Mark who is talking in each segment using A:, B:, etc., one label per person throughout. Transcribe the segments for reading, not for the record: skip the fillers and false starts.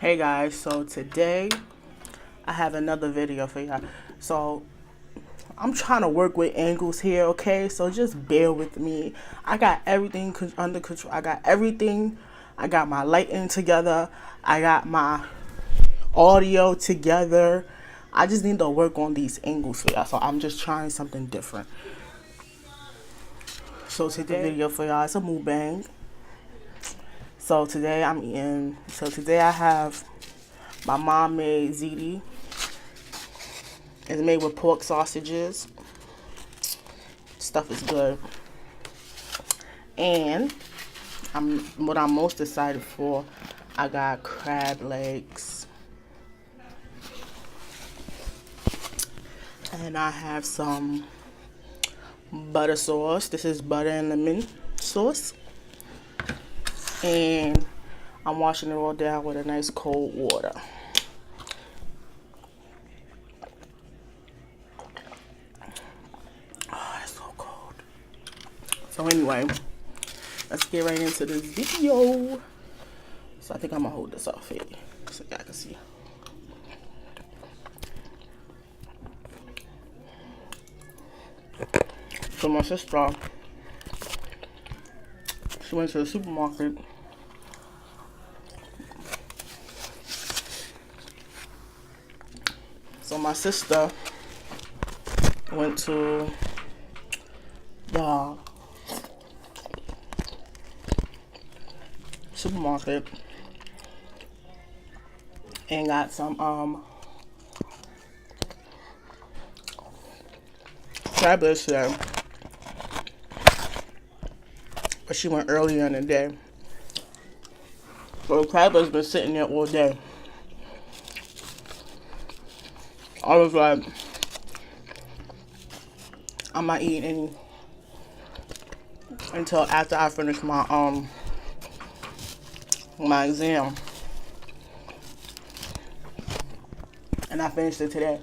A: Hey guys, so today I have another video for y'all. So I'm trying to work with angles here, okay? So just bear with me. I got everything under control. I got everything. I got my lighting together. I got my audio together. I just need to work on these angles for y'all. So I'm just trying something different. So today video for y'all is a mukbang. So today I'm eating. So today I have my mom made Ziti. It's made with pork sausages. Stuff is good. And what I'm most excited for, I got crab legs. And I have some butter sauce. This is butter and lemon sauce. And I'm washing it all down with a nice cold water. Oh, it's so cold. So anyway, let's get right into this video. So I think I'm gonna hold this off here so y'all can see. So my sister, she went to the supermarket. So my sister went to the supermarket and got some crab legs today. But she went earlier in the day. So the crab legs been sitting there all day. I was like, I'm not eating any until after I finish my my exam. And I finished it today.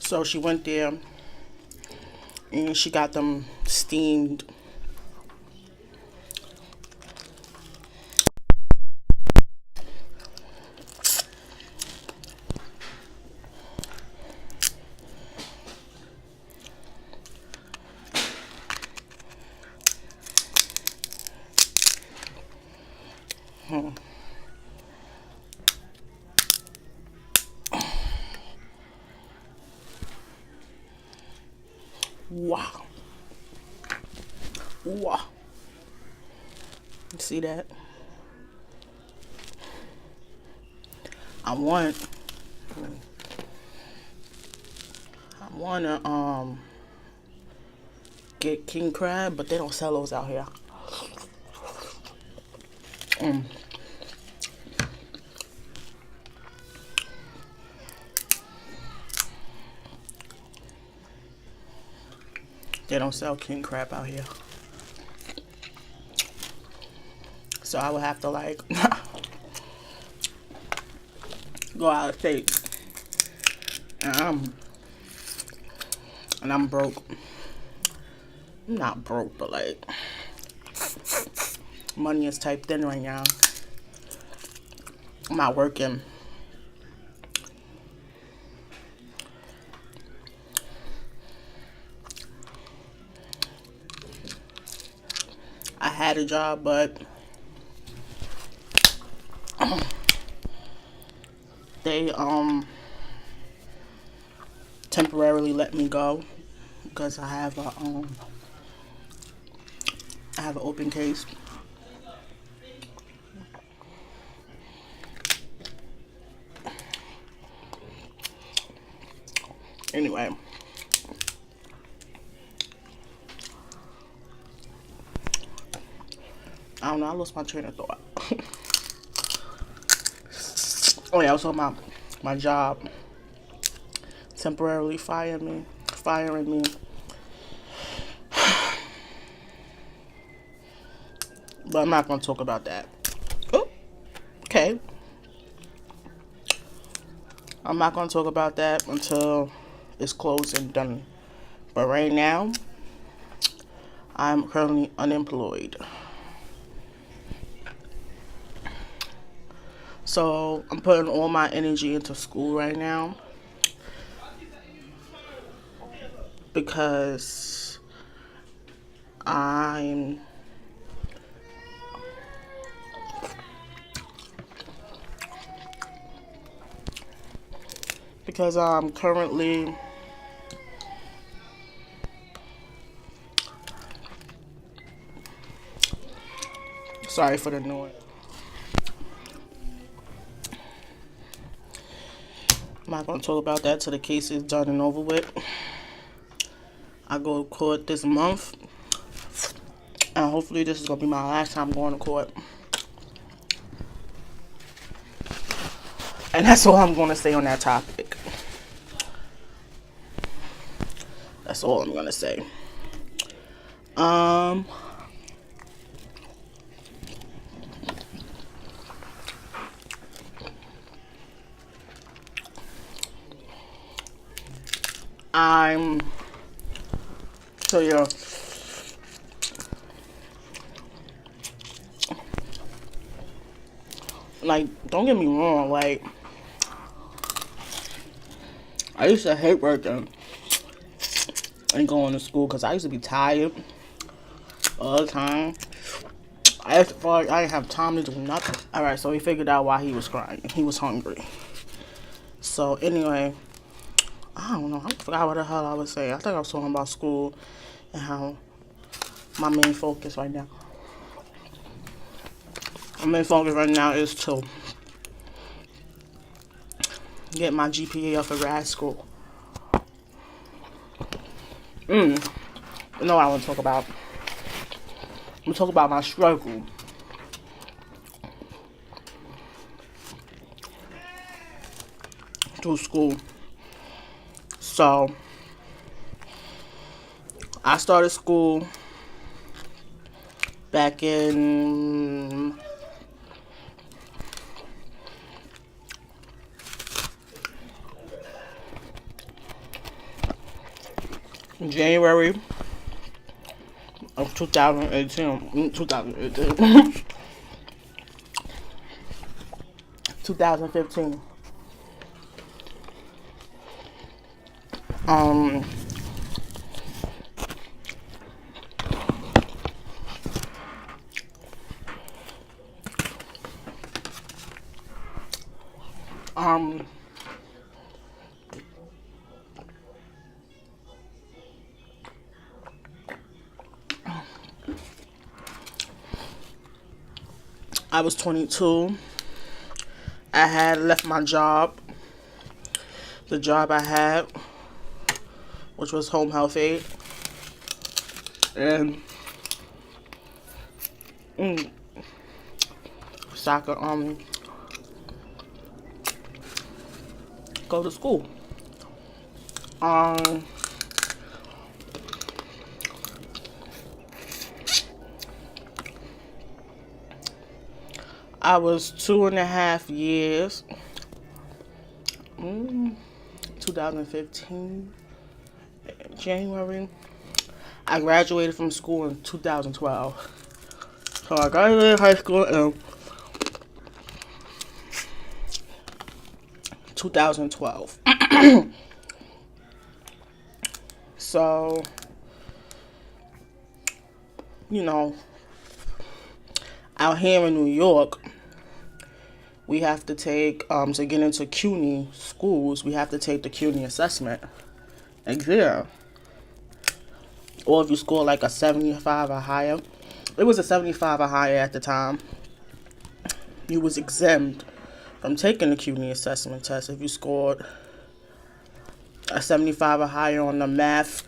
A: So she went there and she got them steamed. Wow. Wow. See that? I want to get king crab, but they don't sell those out here. They don't sell king crab out here. So I would have to like go out of state. And I'm broke. I'm not broke, but like money is typed in right now. I'm not working. I had a job, but they temporarily let me go because I have an open case. Anyway. I don't know, I lost my train of thought. Oh yeah, I was talking about my job temporarily firing me. But I'm not going to talk about that. Oh, okay. I'm not going to talk about that until it's closed and done. But right now, I'm currently unemployed. So I'm putting all my energy into school right now because I'm currently sorry for the noise. I'm not going to talk about that till the case is done and over with. I go to court this month, and hopefully this is going to be my last time going to court. And that's all I'm going to say on that topic. That's all I'm going to say. So yeah, like, don't get me wrong, like, I used to hate working and going to school because I used to be tired all the time. I used to feel like I didn't have time to do nothing. Alright, so he figured out why he was crying. He was hungry. So anyway, I don't know. I forgot what the hell I was saying. I think I was talking about school and how my main focus right now. My main focus right now is to get my GPA up for grad school. You know what I want to talk about? I'm going to talk about my struggle. Through school. So, I started school back in January of 2018. 2015. I was 22. I had left my job. The job I had, which was home health aide. And so I could go to school. I was 2.5 years. 2015 January. I graduated from school in 2012. So I graduated high school in 2012. So, you know, out here in New York, we have to take, to get into CUNY schools, we have to take the CUNY assessment exam. Or if you score like a 75 or higher, it was a 75 or higher at the time, you was exempt from taking the CUNY assessment test if you scored a 75 or higher on the math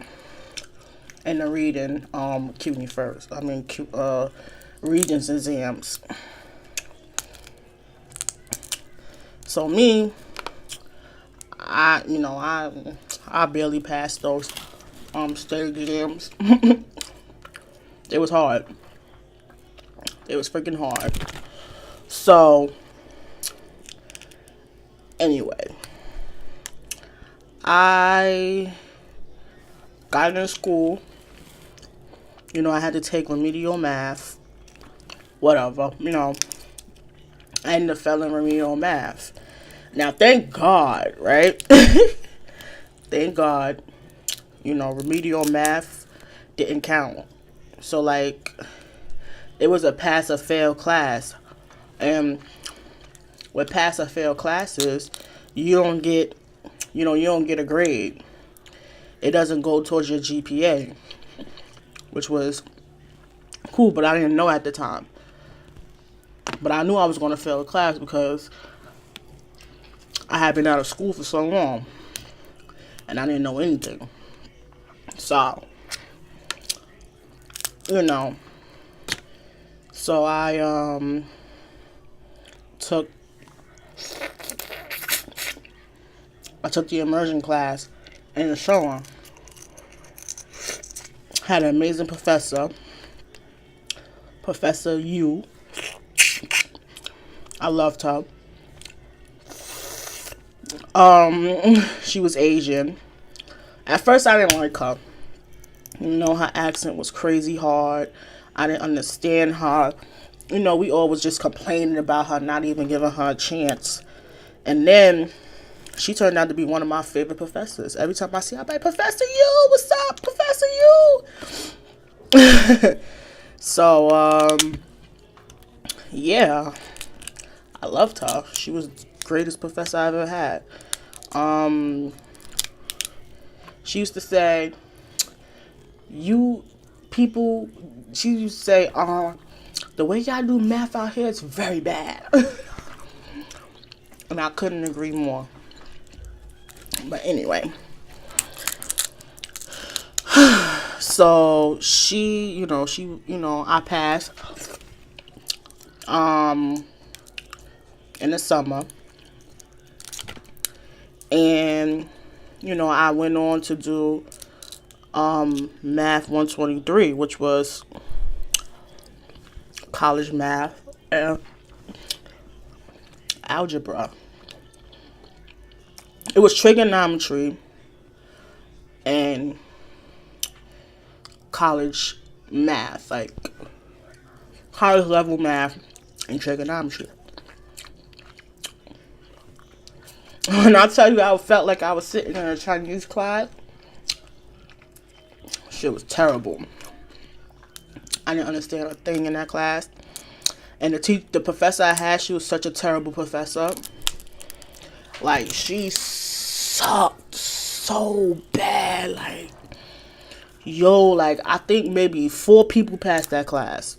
A: and the reading, CUNY first. I mean, Regents exams. So me, I barely passed those state exams. It was hard. It was freaking hard. So anyway, I got into school. I had to take remedial math. Whatever, I ended up failing remedial math. Now, thank God, right? Thank God, remedial math didn't count. So, like, it was a pass or fail class. And with pass or fail classes, you don't get a grade. It doesn't go towards your GPA, which was cool, but I didn't know at the time. But I knew I was going to fail a class because I had been out of school for so long, and I didn't know anything. So, so I took the immersion class in the summer. Had an amazing professor, Professor Yu. I loved her. She was Asian. At first, I didn't like her. Her accent was crazy hard. I didn't understand her. We all was just complaining about her, not even giving her a chance. And then she turned out to be one of my favorite professors. Every time I see her, I'm like, Professor Yu, what's up, Professor Yu? So, yeah, I loved her. She was the greatest professor I ever had. She used to say, you people, she used to say, the way y'all do math out here is very bad. And I couldn't agree more. But anyway. So she, I passed in the summer. And, I went on to do math 123, which was college math and algebra. It was trigonometry and college math, like college level math and trigonometry. When I tell you I felt like I was sitting in a Chinese class, shit was terrible. I didn't understand a thing in that class. And the professor I had, she was such a terrible professor. Like, she sucked so bad. Like, I think maybe 4 people passed that class.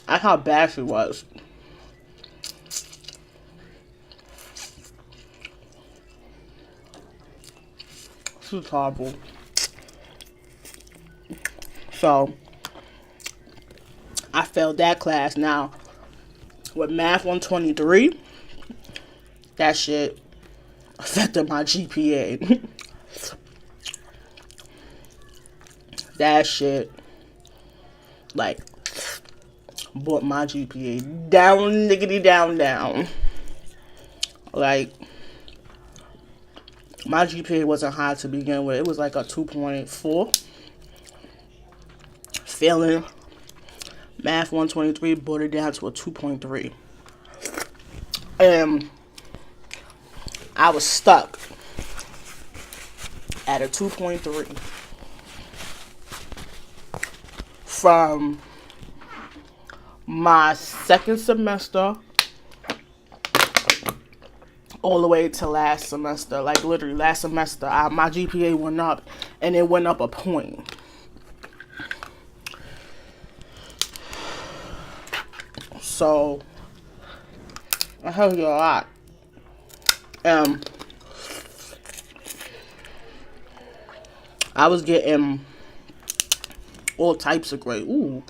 A: That's how bad she was. She was horrible. So, I failed that class. Now, with math 123, that shit affected my GPA. That shit, like, brought my GPA down, niggity down. Like, my GPA wasn't high to begin with. It was like a 2.4. Failing math 123 brought it down to a 2.3. And I was stuck at a 2.3 from my second semester all the way to last semester. Like, literally last semester, my GPA went up, and it went up a point. So, I tell you a lot. Um, I was getting all types of grades. Ooh.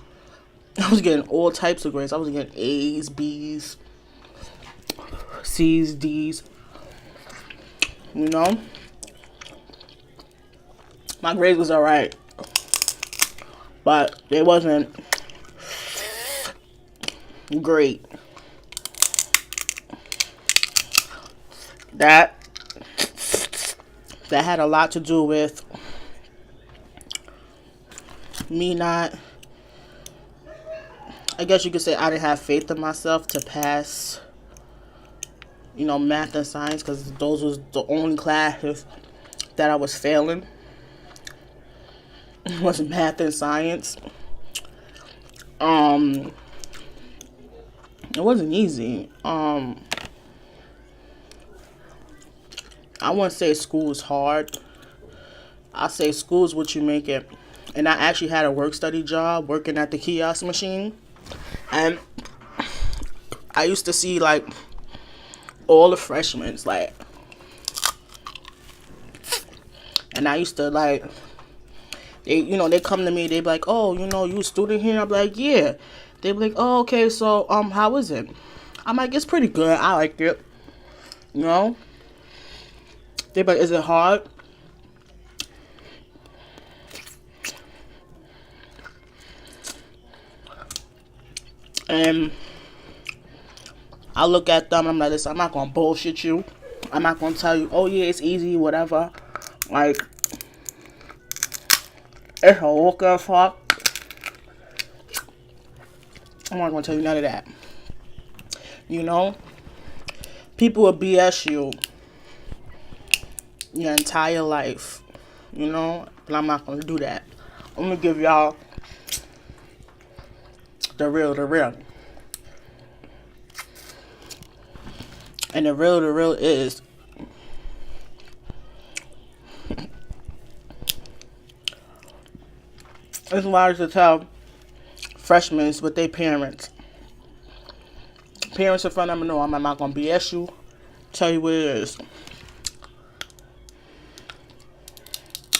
A: I was getting all types of grades. I was getting A's, B's, C's, D's. You know? My grades was alright. But it wasn't great. That had a lot to do with me not, I guess you could say I didn't have faith in myself to pass, you know, math and science, because those was the only classes that I was failing. Was math and science. It wasn't easy. I wouldn't say school is hard. I say school is what you make it. And I actually had a work study job working at the kiosk machine. And I used to see like all the freshmen, like, and I used to like, they come to me, they be like, oh, you a student here? I'm like, yeah. They be like, oh, okay, so how is it? I'm like, it's pretty good. I liked it. You know? They be like, is it hard? And I look at them and I'm like, listen, I'm not gonna bullshit you. I'm not gonna tell you, oh yeah, it's easy, whatever. Like, it's a walk of fuck. I'm not gonna tell you none of that. You know? People will BS you your entire life. You know? But I'm not gonna do that. I'm gonna give y'all the real. And the real is it's wise to tell freshmen with their parents. Parents in front of them know I'm not gonna BS you. Tell you what it is.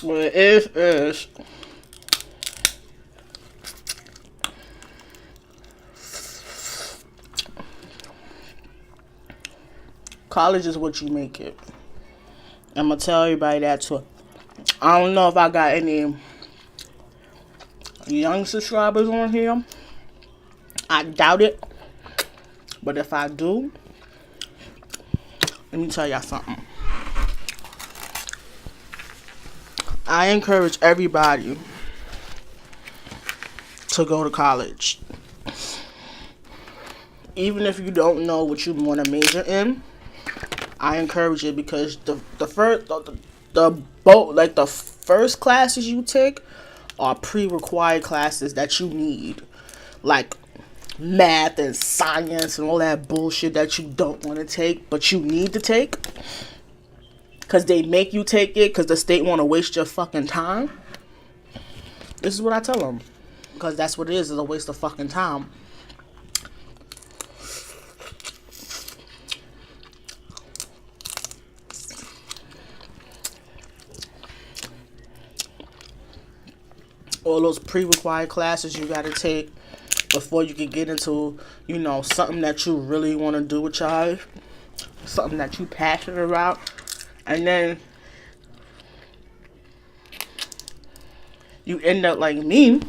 A: What it is college is what you make it. I'm gonna tell everybody that too. I don't know if I got any young subscribers on here. I doubt it. But if I do, let me tell y'all something. I encourage everybody to go to college. Even if you don't know what you want to major in, I encourage it, because the first classes you take are pre-required classes that you need, like math and science and all that bullshit that you don't want to take but you need to take because they make you take it because the state want to waste your fucking time. This is what I tell them, because that's what it is a waste of fucking time. All those pre-required classes you gotta take before you can get into, something that you really want to do with your life, something that you passionate about, and then you end up like me,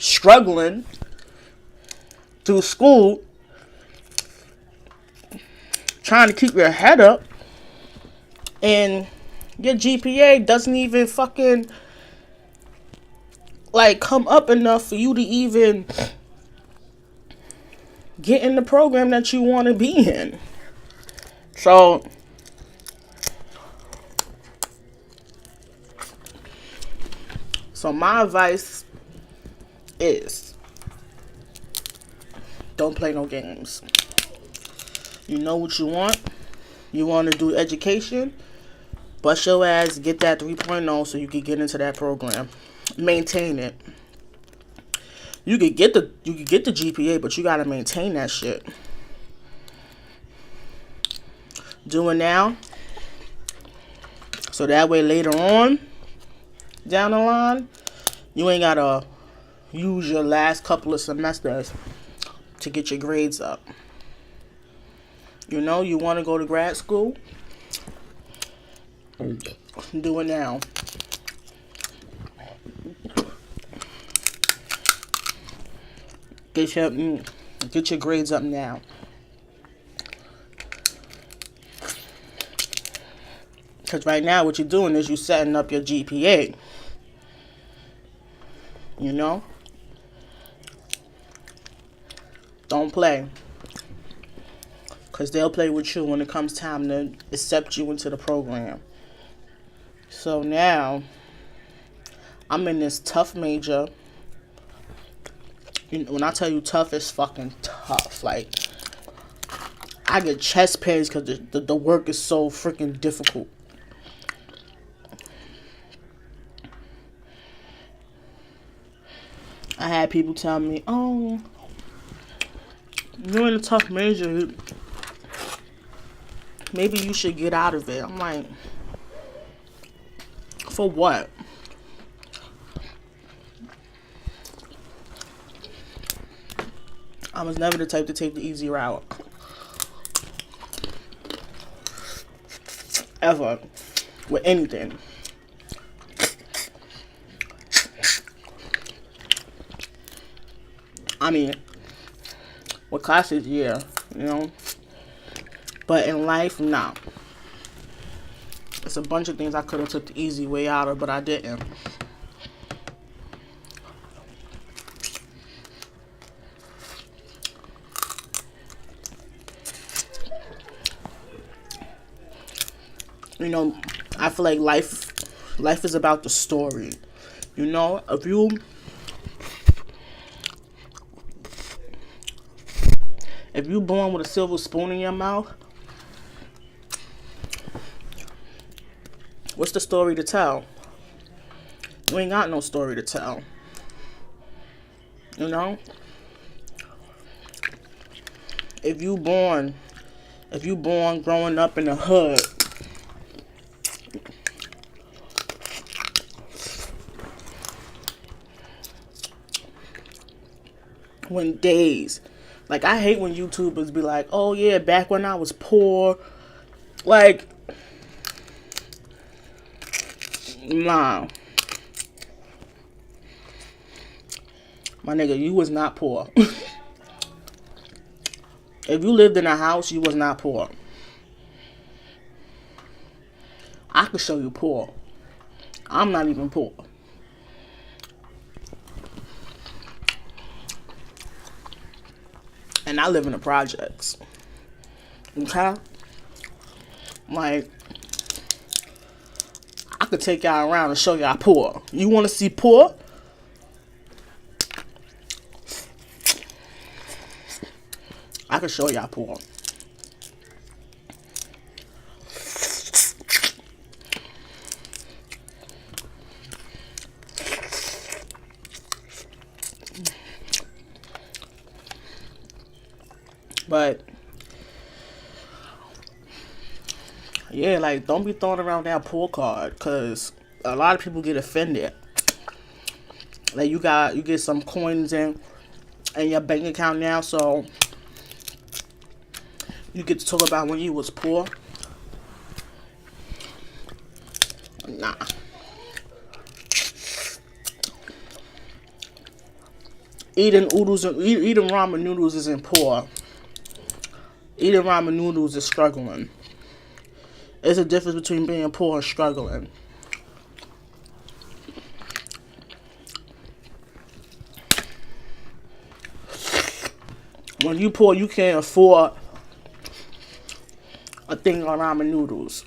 A: struggling through school, trying to keep your head up, and your GPA doesn't even fucking come up enough for you to even get in the program that you want to be in. So my advice is, don't play no games. You know what you want. You want to do education. Bust your ass, get that 3.0 so you can get into that program. Maintain it. You could get the GPA, but you gotta maintain that shit. Do it now. So that way later on, down the line, you ain't gotta use your last couple of semesters to get your grades up. You know, you want to go to grad school? Do it now. Get your grades up now. Because right now what you're doing is you're setting up your GPA. You know? Don't play. Because they'll play with you when it comes time to accept you into the program. So now, I'm in this tough major. When I tell you tough, it's fucking tough. Like, I get chest pains because the work is so freaking difficult. I had people tell me, oh, you're in a tough major. Maybe you should get out of it. I'm like, for what? I was never the type to take the easy route. Ever. With anything. I mean, with classes, yeah, you know. But in life, nah. It's a bunch of things I could have took the easy way out of, but I didn't. You know, I feel like life is about the story. You know, if you born with a silver spoon in your mouth, what's the story to tell? You ain't got no story to tell. You know? If you born growing up in the hood, when days, like, I hate when YouTubers be like, oh yeah, back when I was poor. Like, nah. My nigga, you was not poor. If you lived in a house, you was not poor. I could show you poor. I'm not even poor. And I live in the projects. Okay? Like, I could take y'all around and show y'all poor. You want to see poor? I could show y'all poor. But yeah, like, don't be throwing around that poor card, because a lot of people get offended. Like, you get some coins in your bank account now, so you get to talk about when you was poor. Nah. Eating ramen noodles isn't poor. Eating ramen noodles is struggling. There's a difference between being poor and struggling. When you poor, you can't afford a thing of ramen noodles.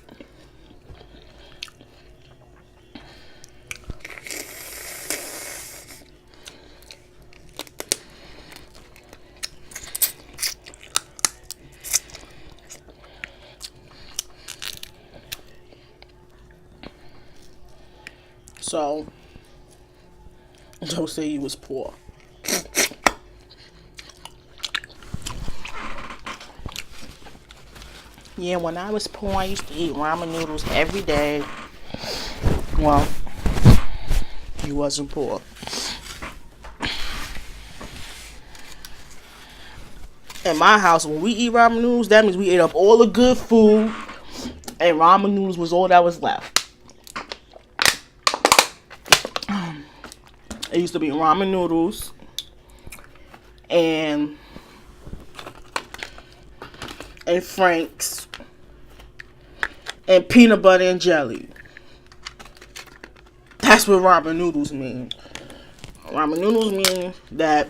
A: So, don't say you was poor. Yeah, when I was poor, I used to eat ramen noodles every day. Well, you wasn't poor. In my house, when we eat ramen noodles, that means we ate up all the good food, and ramen noodles was all that was left. It used to be ramen noodles and Frank's and peanut butter and jelly. That's what ramen noodles mean. Ramen noodles mean that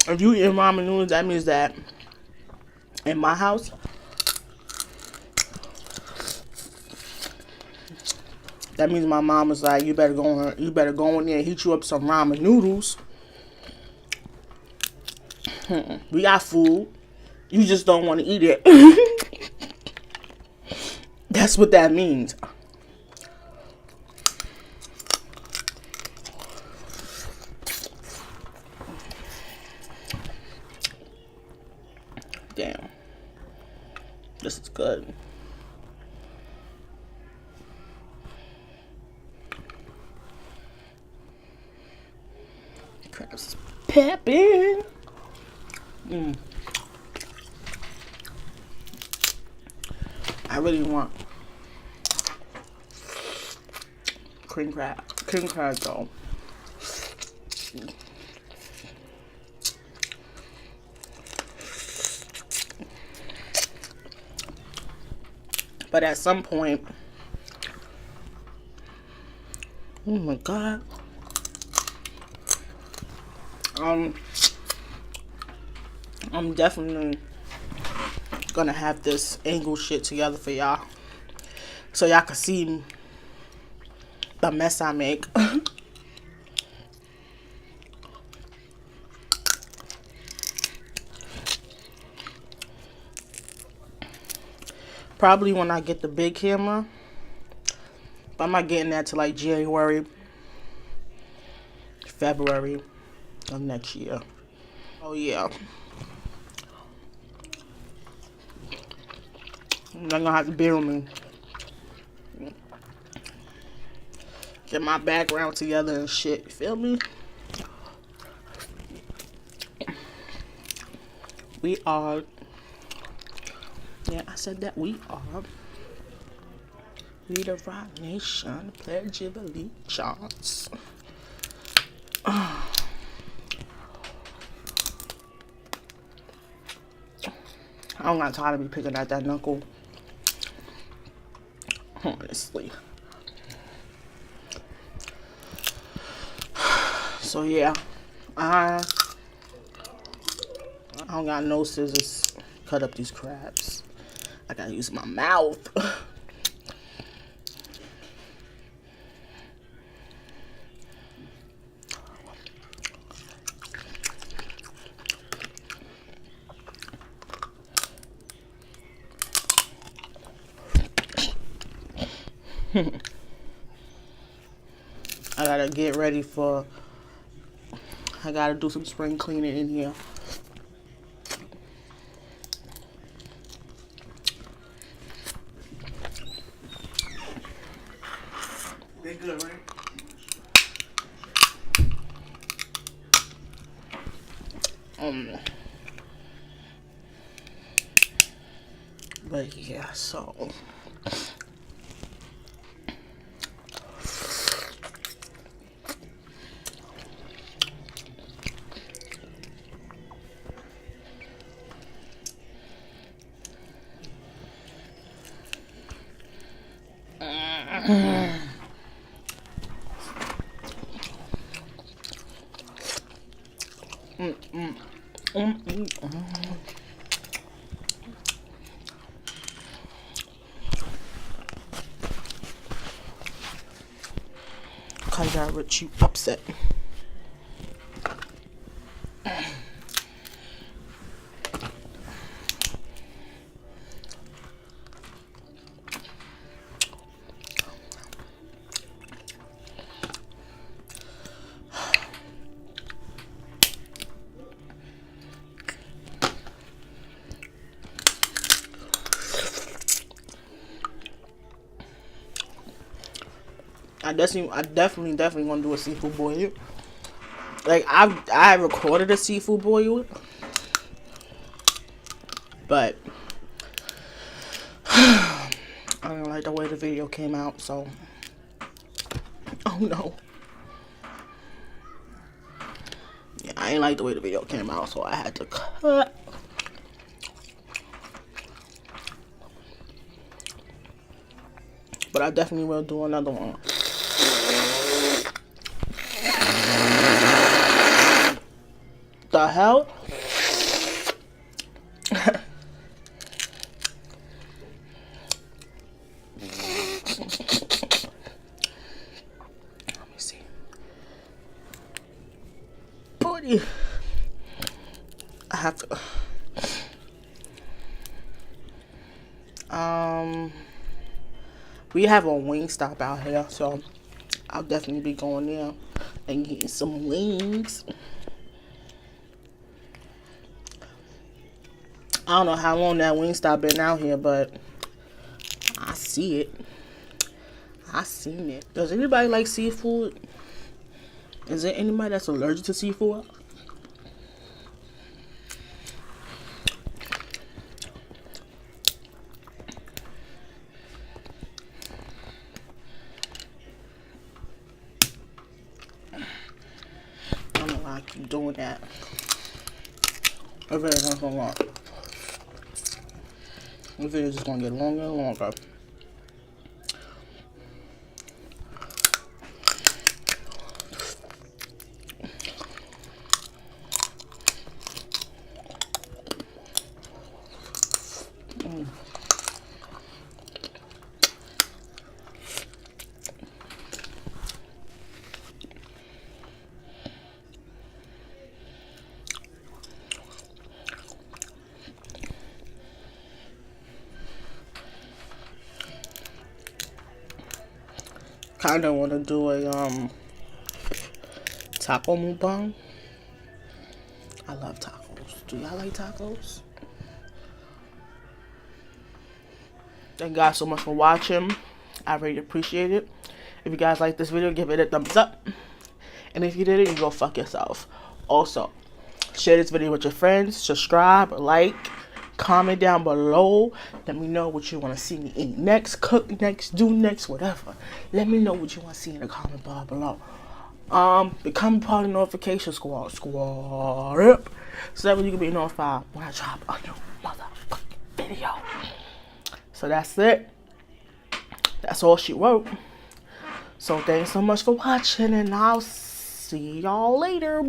A: if you eat ramen noodles, that means that in my house, that means my mom was like, you better go in there and heat you up some ramen noodles. We got food. You just don't want to eat it. That's what that means. Damn. This is good. Crabs is pepping. I really want cream crab. Cream crab though. But at some point, oh my god, I'm definitely gonna have this angle shit together for y'all, so y'all can see the mess I make. Probably when I get the big camera, but I'm not getting that till like January, February of next year. Oh yeah. You're gonna have to bear with me. Get my background together and shit, you feel me? We are, yeah, I said that we are. Leader of our nation, pledge of allegiance. I don't got time to be picking at that knuckle. Honestly. So yeah, I don't got no scissors to cut up these crabs. I gotta use my mouth. I gotta get ready for, I gotta do some spring cleaning in here. They good, right? But yeah, so cause I rich you upset. I definitely gonna do a seafood boil. Like I recorded a seafood boil, but I don't like the way the video came out. So, oh no, yeah, I ain't like the way the video came out, so I had to cut. But I definitely will do another one. The hell? Let me see. Buddy. I have to. We have a wing stop out here, so I'll definitely be going there and getting some wings. I don't know how long that wing stop been out here, but I see it. I seen it. Does anybody like seafood? Is there anybody that's allergic to seafood? I don't know why I keep doing that. I really don't know why. The video is just gonna get longer and longer. Kinda wanna do a taco mukbang. I love tacos. Do y'all like tacos? Thank you guys so much for watching. I really appreciate it. If you guys like this video, give it a thumbs up. And if you didn't, you go fuck yourself. Also, share this video with your friends. Subscribe, like, comment down below. Let me know what you want to see me eat next, cook next, do next, whatever. Let me know what you want to see in the comment bar below. Become part of the notification squad. So that way you can be notified when I drop a new motherfucking video. So that's it. That's all she wrote. So thanks so much for watching, and I'll see y'all later.